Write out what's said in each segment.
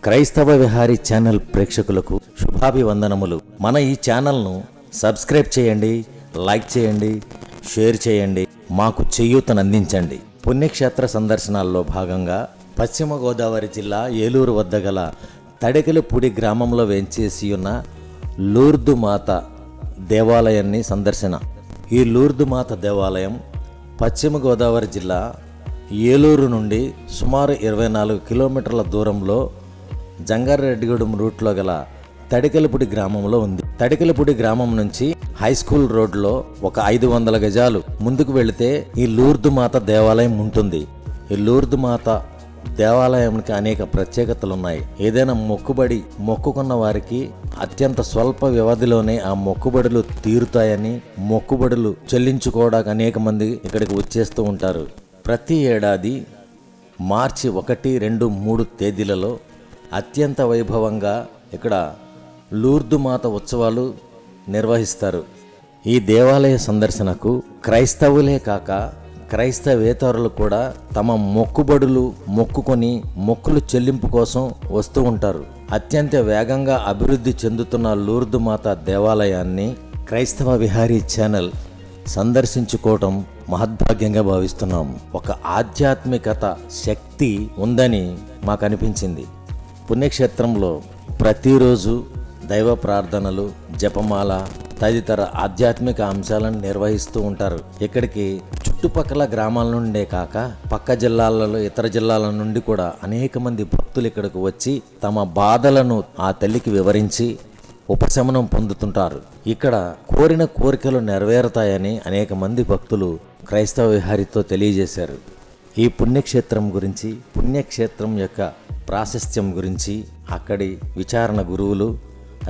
క్రైస్తవ విహారీ ఛానల్ ప్రేక్షకులకు శుభాభివందనములు. మన ఈ ఛానల్ను సబ్స్క్రైబ్ చేయండి, లైక్ చేయండి, షేర్ చేయండి, మాకు చేయూతనందించండి. పుణ్యక్షేత్ర సందర్శనాల్లో భాగంగా పశ్చిమ గోదావరి జిల్లా ఏలూరు వద్ద గల తడికెలపూడి గ్రామంలో వేంచేసి ఉన్న లూర్దు మాత దేవాలయాన్ని సందర్శన. ఈ లూర్దు మాత దేవాలయం పశ్చిమ గోదావరి జిల్లా ఏలూరు నుండి సుమారు 24 కిలోమీటర్ల దూరంలో జంగారెడ్డిగూడెం రూట్లో గల తడికెలపూడి గ్రామంలో ఉంది. తడికెలపూడి గ్రామం నుంచి హై స్కూల్ రోడ్లో ఒక 500 గజాలు ముందుకు వెళితే ఈ లూర్దు మాత దేవాలయం ఉంటుంది. ఈ లూర్దు మాత దేవాలయానికి అనేక ప్రత్యేకతలు ఉన్నాయి. ఏదైనా మొక్కుబడి మొక్కుకున్న వారికి అత్యంత స్వల్ప వ్యవధిలోనే ఆ మొక్కుబడులు తీరుతాయని, మొక్కుబడులు చెల్లించుకోవడానికి అనేక మంది ఇక్కడికి వచ్చేస్తూ ఉంటారు. ప్రతి ఏడాది మార్చి 1, 2, 3 తేదీలలో అత్యంత వైభవంగా ఇక్కడ లూర్దు మాత ఉత్సవాలు నిర్వహిస్తారు. ఈ దేవాలయ సందర్శనకు క్రైస్తవులే కాక క్రైస్తవేతరులు కూడా తమ మొక్కుబడులు మొక్కుకొని మొక్కులు చెల్లింపు కోసం వస్తూ ఉంటారు. అత్యంత వేగంగా అభివృద్ధి చెందుతున్న లూర్దు మాత దేవాలయాన్ని క్రైస్తవ విహారీ ఛానల్ సందర్శించుకోవటం మహద్భాగ్యంగా భావిస్తున్నాం. ఒక ఆధ్యాత్మికత శక్తి ఉందని మాకు అనిపించింది. పుణ్యక్షేత్రంలో ప్రతిరోజు దైవ ప్రార్థనలు, జపమాల తదితర ఆధ్యాత్మిక అంశాలను నిర్వహిస్తూ ఉంటారు. ఇక్కడికి చుట్టుపక్కల గ్రామాల నుండే కాక పక్క జిల్లాలలో ఇతర జిల్లాల నుండి కూడా అనేక మంది భక్తులు ఇక్కడికి వచ్చి తమ బాధలను ఆ తల్లికి వివరించి ఉపశమనం పొందుతుంటారు. ఇక్కడ కోరిన కోరికలు నెరవేరుతాయని అనేక మంది భక్తులు క్రైస్తవ విహారీతో తెలియజేశారు. ఈ పుణ్యక్షేత్రం గురించి, పుణ్యక్షేత్రం యొక్క ప్రాశస్త్యం గురించి అక్కడి విచారణ గురువులు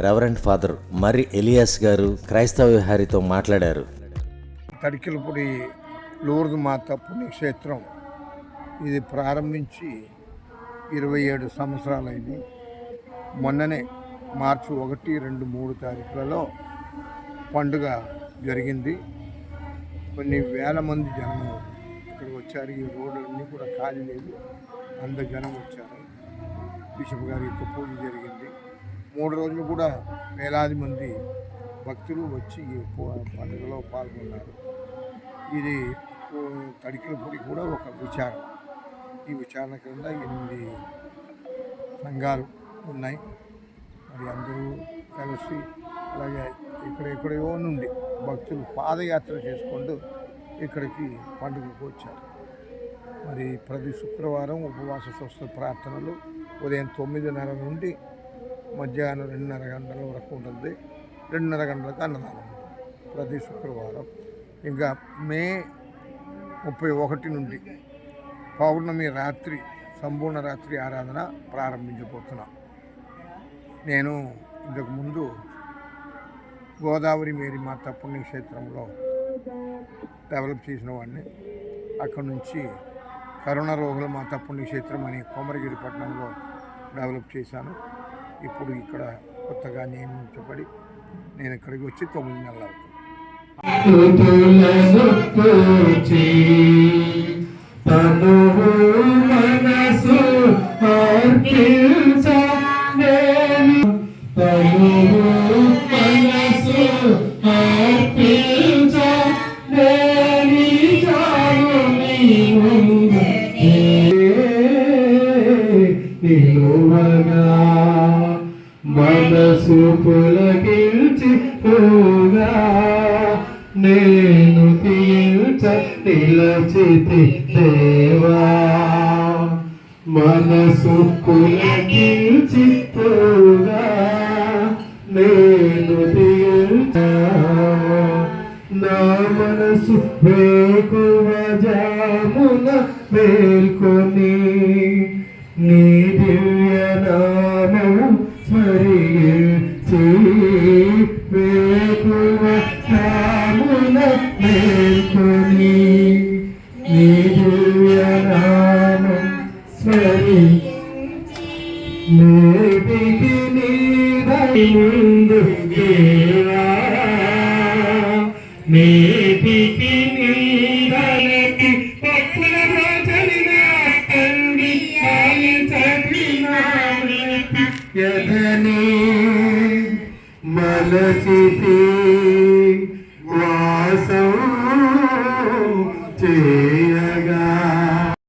రెవరెండ్ ఫాదర్ మర్రి ఎలియాస్ గారు క్రైస్తవ విహారీతో మాట్లాడారు. తడికెలపూడి లూర్దు మాత పుణ్యక్షేత్రం ఇది ప్రారంభించి 27 సంవత్సరాలైంది. మొన్ననే మార్చి 1, 2, 3 తారీఖులలో పండుగ జరిగింది. కొన్ని వేల మంది జనము ఇక్కడికి వచ్చారు. ఈ రోడ్లన్నీ కూడా ఖాళీ లేదు, అంత జనం వచ్చారు. బిషప్ గారి యొక్క పూజ జరిగింది. 3 రోజులు కూడా వేలాది మంది భక్తులు వచ్చి ఈ పండుగలో పాల్గొన్నారు. ఇది తడికెలపూడి కూడా ఒక విచారణ. ఈ విచారణ కింద 8 సంఘాలు ఉన్నాయి. మరి అందరూ కలిసి అలాగే ఎక్కడెక్కడో నుండి భక్తులు పాదయాత్ర చేసుకుంటూ ఇక్కడికి పండుగకు వచ్చారు. మరి ప్రతి శుక్రవారం ఉపవాస స్వస్థ ప్రార్థనలు ఉదయం 9:30 నుండి మధ్యాహ్నం 2:30 గంటల వరకు ఉంటుంది. 2:30 గంటలకు అన్నదానం ప్రతి శుక్రవారం. ఇంకా మే 31 నుండి పౌర్ణమి రాత్రి సంపూర్ణ రాత్రి ఆరాధన ప్రారంభించబోతున్నాం. నేను ఇంతకుముందు గోదావరి మేరీ మాత పుణ్యక్షేత్రంలో డెవలప్ చేసిన వాడిని. అక్కడి నుంచి కరుణ రోగుల మాత పుణ్యక్షేత్రం అని కొమరగిరి పట్టణంలో డెవలప్ చేశాను. ఇప్పుడు ఇక్కడ కొత్తగా నియమించబడి నేను ఇక్కడికి వచ్చి 9 నెలలు అవుతుంది. మనసు పులకించి పోగా నేను తీర్చ నిలచితి దేవా. మనసు పులకించి పోగా నేను తీర్చ నా మనసు వేకువ జామున మేల్కొని నీ దివ్య నామము స్మరించి వేకువ జామున మేల్కొని నీ దివ్య నామం స్మరించి నేటికి నీ ముందు దేవా. నేటికి నీ దళకి పప్పుల రోజలిన తండ్రి ఆలి చదివిన యదని మలచితే